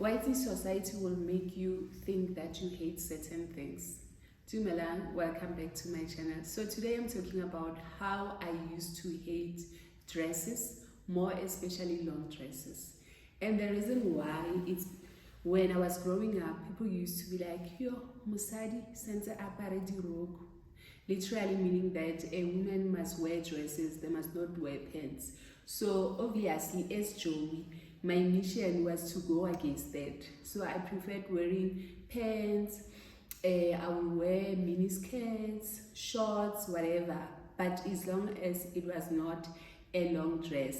Whitey society will make you think that you hate certain things. Dumelang, welcome back to my channel. So today I'm talking about how I used to hate dresses, more especially long dresses. And the reason why is when I was growing up, people used to be like, yo, musadi senza apare di rogo. Literally meaning that a woman must wear dresses, they must not wear pants. So obviously as Joey, my mission was to go against that. So I preferred wearing pants, I would wear mini skirts, shorts, whatever. But as long as it was not a long dress.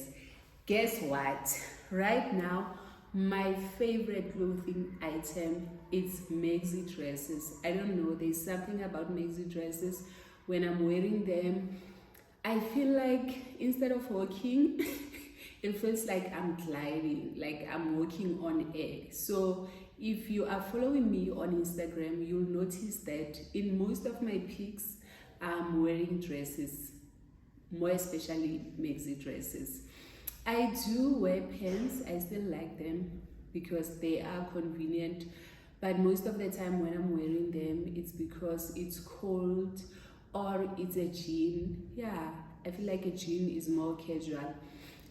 Guess what? Right now, my favorite clothing item is maxi dresses. I don't know, there's something about maxi dresses. When I'm wearing them, I feel like instead of walking, it feels like I'm gliding, like I'm walking on air. So if you are following me on Instagram, you'll notice that in most of my pics, I'm wearing dresses, more especially maxi dresses. I do wear pants, I still like them because they are convenient, but most of the time when I'm wearing them, it's because it's cold or it's a jean. Yeah, I feel like a jean is more casual.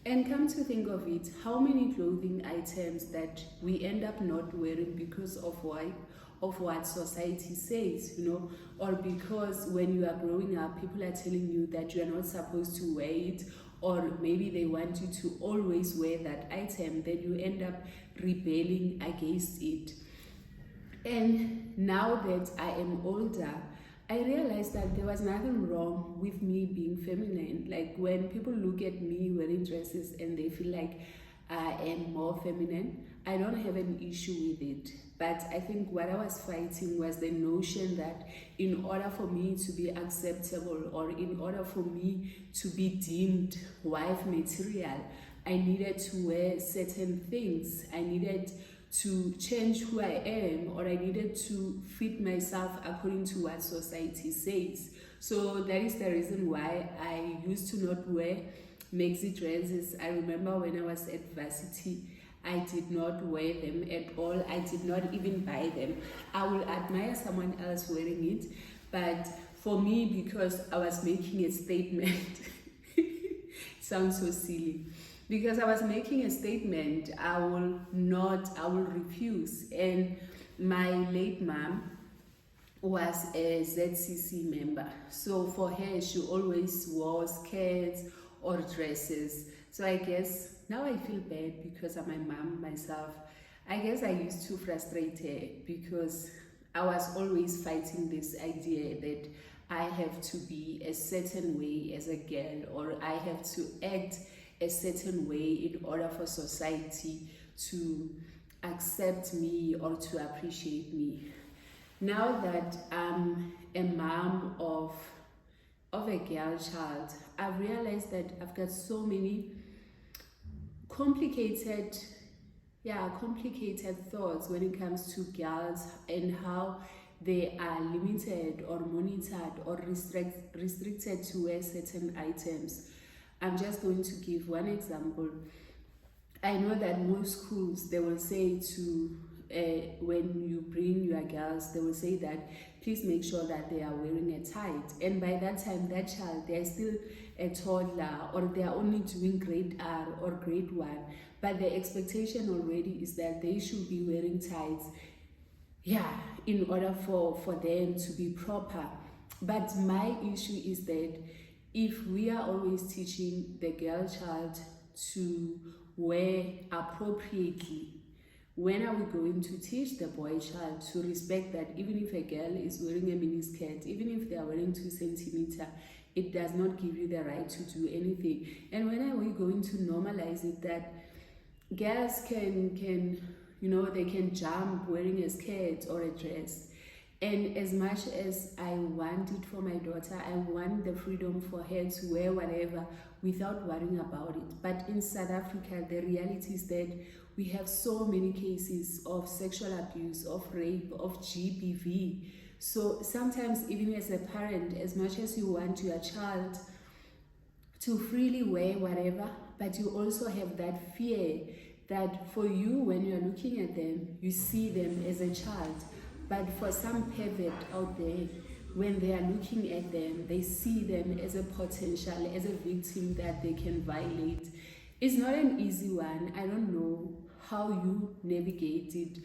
And come to think of it, how many clothing items that we end up not wearing because of what society says, or because when you are growing up, people are telling you that you are not supposed to wear it, or maybe they want you to always wear that item, then you end up rebelling against it. And now that I am older, I realized that there was nothing wrong with me being feminine. Like when people look at me wearing dresses and they feel like I am more feminine, I don't have an issue with it. But I think what I was fighting was the notion that in order for me to be acceptable or in order for me to be deemed wife material, I needed to wear certain things. I needed to change who I am, or I needed to fit myself according to what society says. So that is the reason why I used to not wear maxi dresses. I remember when I was at varsity, I did not wear them at all. I did not even buy them. I will admire someone else wearing it, but for me, because I was making a statement, it sounds so silly. Because I was making a statement, I will refuse. And my late mom was a ZCC member. So for her, she always wore skirts or dresses. So I guess now I feel bad because of my mom myself. I guess I used to frustrate her because I was always fighting this idea that I have to be a certain way as a girl, or I have to act a certain way in order for society to accept me or to appreciate me. Now that I'm a mom of a girl child, I've realized that I've got so many complicated thoughts when it comes to girls and how they are limited or monitored or restricted to wear certain items. I'm just going to give one example. I know that most schools, they will say to, when you bring your girls, they will say that please make sure that they are wearing a tight. And by that time, that child, they are still a toddler, or they are only doing grade R or grade 1. But the expectation already is that they should be wearing tights, in order for them to be proper. But my issue is that if we are always teaching the girl child to wear appropriately, when are we going to teach the boy child to respect that even if a girl is wearing a mini skirt, even if they are wearing 2 centimeters, it does not give you the right to do anything? And when are we going to normalize it that girls can they can jump wearing a skirt or a dress? And as much as I want it for my daughter, I want the freedom for her to wear whatever without worrying about it. But in South Africa, the reality is that we have so many cases of sexual abuse, of rape, of GBV. So sometimes even as a parent, as much as you want your child to freely wear whatever, but you also have that fear that for you, when you're looking at them, you see them as a child. But for some pervert out there, when they are looking at them, they see them as a potential, as a victim that they can violate. It's not an easy one. I don't know how you navigate it.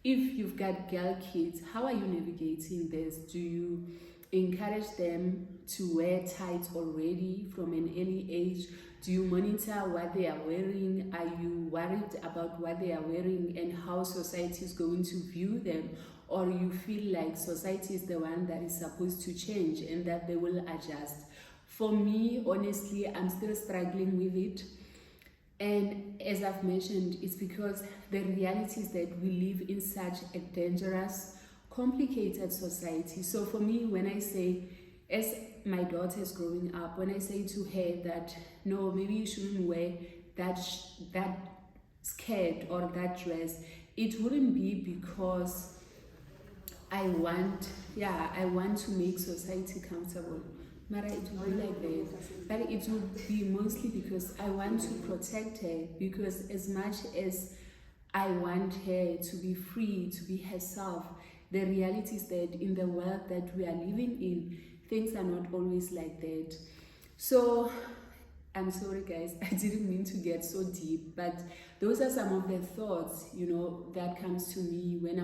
If you've got girl kids, how are you navigating this? Do you encourage them to wear tights already from an early age? Do you monitor what they are wearing? Are you worried about what they are wearing and how society is going to view them? Or you feel like society is the one that is supposed to change and that they will adjust? For me, honestly, I'm still struggling with it. And as I've mentioned, it's because the reality is that we live in such a dangerous, complicated society. So for me, when I say, as my daughter is growing up, when I say to her that, no, maybe you shouldn't wear that skirt or that dress, it wouldn't be because I want to make society comfortable. Mara, it would be like that. But it would be mostly because I want to protect her, because as much as I want her to be free, to be herself, the reality is that in the world that we are living in, things are not always like that. So I'm sorry guys, I didn't mean to get so deep, but those are some of the thoughts, that comes to me when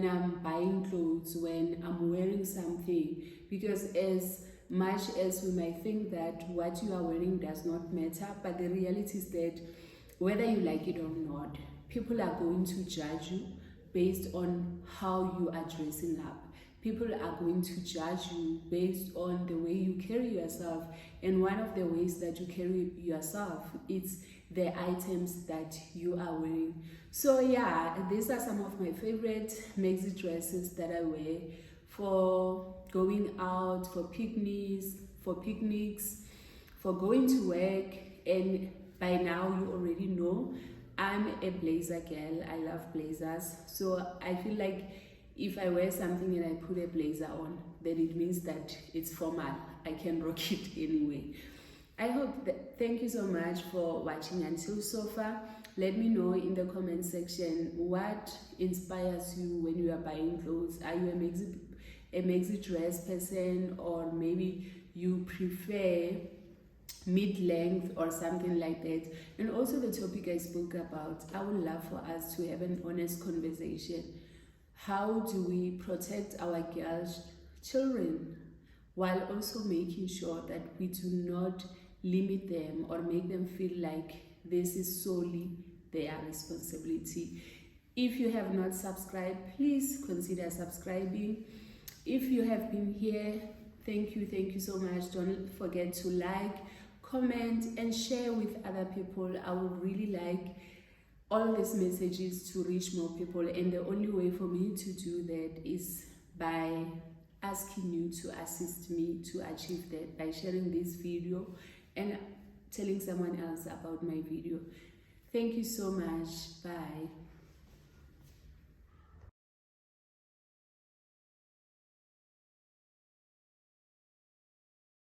I'm buying clothes, when I'm wearing something. Because as much as we might think that what you are wearing does not matter, but the reality is that whether you like it or not, people are going to judge you based on how you are dressing up. People are going to judge you based on the way you carry yourself. And one of the ways that you carry yourself is the items that you are wearing. So yeah, these are some of my favorite maxi dresses that I wear for going out, for picnics, for going to work. And by now you already know I'm a blazer girl. I love blazers. So I feel like if I wear something and I put a blazer on, then it means that it's formal. I can rock it anyway. I hope that, thank you so much for watching until so far. Let me know in the comment section what inspires you when you are buying clothes. Are you a maxi dress person, or maybe you prefer mid-length or something like that? And also the topic I spoke about, I would love for us to have an honest conversation. How do we protect our girls, children, while also making sure that we do not limit them or make them feel like this is solely their responsibility? If you have not subscribed, please consider subscribing. If you have been here, thank you so much. Don't forget to like, comment, and share with other people. I would really like all these messages to reach more people, and the only way for me to do that is by asking you to assist me to achieve that, by sharing this video and telling someone else about my video. Thank you so much. Bye.